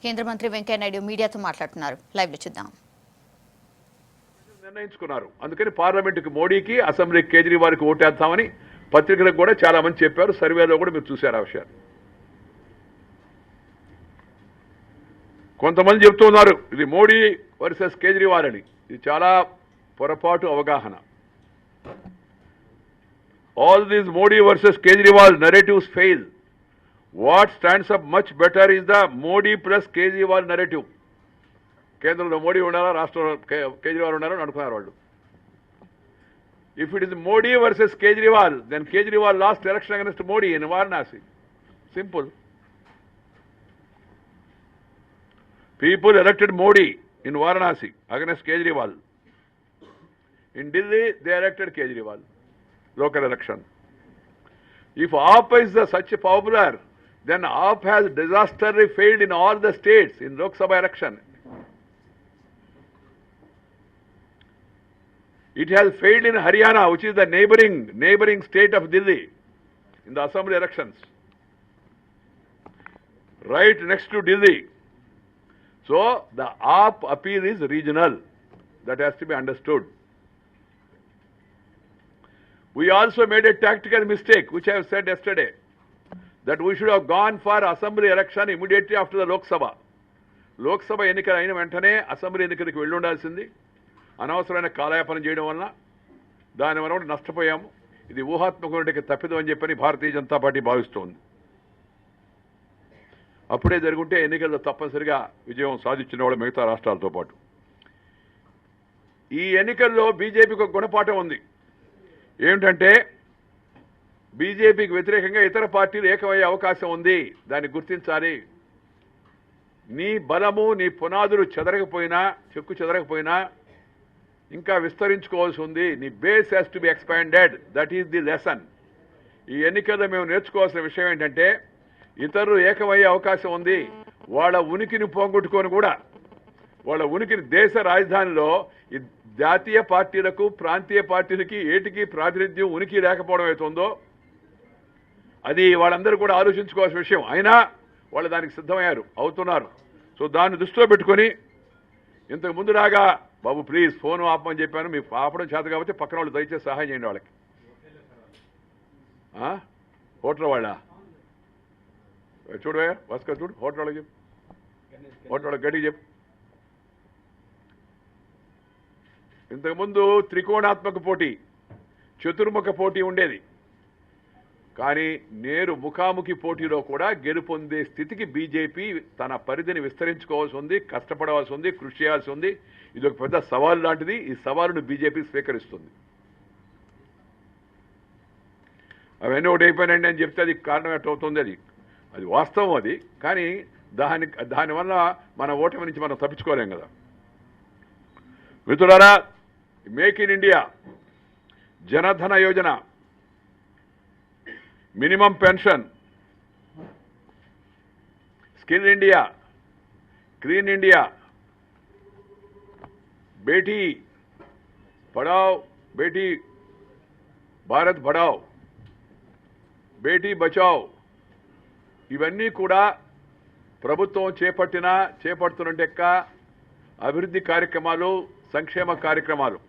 కేంద్ర మంత్రి వెంకయ్య నాయుడు మీడియాతో మాట్లాడుతున్నారు. లైవ్ లో చూద్దాం. నిర్ణయించుకున్నారు. అందుకని పార్లమెంటుకి మోడీకి, అసెంబ్లీకి కేజ్రీవాల్కి ఓటేద్దామని పత్రికలకు కూడా చాలా మంది చెప్పారు. సర్వేలో కూడా మీరు చూశారు ఆ విషయాలు. కొంతమంది చెప్తున్నారు ఇది మోడీ వర్సెస్ కేజ్రీవాల్ అని. ఇది చాలా పొరపాటు అవగాహన. All these Modi versus Kejriwal narratives fail. What stands up much better is the Modi plus Kejriwal narrative. కేంద్రంలో మోడీ ఉండాలా, రాష్ట్రంలో కేజ్రీవాల్ ఉండాలని అనుకున్నారు వాళ్ళు. If it is Modi versus Kejriwal, then Kejriwal lost election against Modi in Varanasi. Simple. People elected Modi in Varanasi against Kejriwal. In Delhi, they elected Kejriwal. Local election. If AAP is such popular, then AAP has disastrously failed in all the states in Lok Sabha election. It has failed in Haryana, which is the neighboring state of Delhi, in the assembly elections. Right next to Delhi. So, the AAP appeal is regional. That has to be understood. We also made a tactical mistake, which I have said yesterday, that we should have gone for assembly election immediately after the Lok Sabha. Lok Sabha ఎన్నికలు అయిన వెంటనే assembly ఎన్నికలకు వెళ్ళి ఉండాల్సింది. అనవసరమైన కాలయాపన చేయడం వలన దానివల్ల కూడా నష్టపోయాము. ఇది ఊహాత్మక తప్పిదం అని చెప్పని భారతీయ జనతా పార్టీ భావిస్తోంది. అప్పుడే జరుగుంటే ఎన్నికల్లో తప్పనిసరిగా విజయం సాధించిన వాళ్ళు మిగతా రాష్ట్రాలతో పాటు. ఈ ఎన్నికల్లో బీజేపీకి ఒక గుణపాఠం ఉంది. ఏమిటంటే బీజేపీకి వ్యతిరేకంగా ఇతర పార్టీలు ఏకమయ్యే అవకాశం ఉంది. దాన్ని గుర్తించాలి. నీ బలము, నీ పునాదులు చెక్కు చెదరకపోయినా ఇంకా విస్తరించుకోవాల్సి ఉంది. నీ base has to be expanded. That is the lesson. ఈ ఎన్నికల్లో మేము నేర్చుకోవాల్సిన విషయం ఏంటంటే ఇతరులు ఏకమయ్యే అవకాశం ఉంది. వాళ్ళ ఉనికిని పోగొట్టుకొని కూడా వాళ్ళ ఉనికిని దేశ రాజధానిలో ఈ జాతీయ పార్టీలకు, ప్రాంతీయ పార్టీలకి ఏటికి ప్రాతినిధ్యం, ఉనికి లేకపోవడం అవుతుందో అది వాళ్ళందరూ కూడా ఆలోచించుకోవాల్సిన విషయం. అయినా వాళ్ళు దానికి సిద్ధమయ్యారు, అవుతున్నారు. సో దాన్ని దృష్టిలో పెట్టుకొని ఇంతకు ముందులాగా బాబు ప్లీజ్ ఫోన్ ఆపమని చెప్పాను. మీకు ఆపడం చేత కాబట్టి పక్కన వాళ్ళు దయచేసి సహాయం చేయండి వాళ్ళకి. హోటల్ వాళ్ళ చూడు భాస్కర్, చూడు హోటల్ వాళ్ళకి చెప్పు, హోటల్ వాళ్ళకి గట్టిగా చెప్పు. ఇంతకుముందు త్రికోణాత్మక పోటీ, చతుర్ముఖ పోటీ ఉండేది. కానీ నేరు ముఖాముఖి పోటీలో కూడా గెలుపొందే స్థితికి బీజేపీ తన పరిధిని విస్తరించుకోవాల్సి ఉంది, కష్టపడవలసి ఉంది, కృషి చేయాల్సి ఉంది. ఇది ఒక పెద్ద సవాల్ లాంటిది. ఈ సవాలును బీజేపీ స్వీకరిస్తుంది. అవన్నీ ఒకటి అయిపోయినాయండి అని చెప్తే అది కారణం ఎట్టవుతుంది. అది వాస్తవం. అది కానీ దానివల్ల మన ఓటమి నుంచి మనం తప్పించుకోలేం కదా. మిత్రులారా, make in India, Jan Dhan Yojana, minimum pension, skill India, clean India, Beti Padhao, Beti Bharat Padhao, Beti Bachao, ఇవన్నీ కూడా ప్రభుత్వం చేపడుతున్నట్టు అభివృద్ధి కార్యక్రమాలు, సంక్షేమ కార్యక్రమాలు.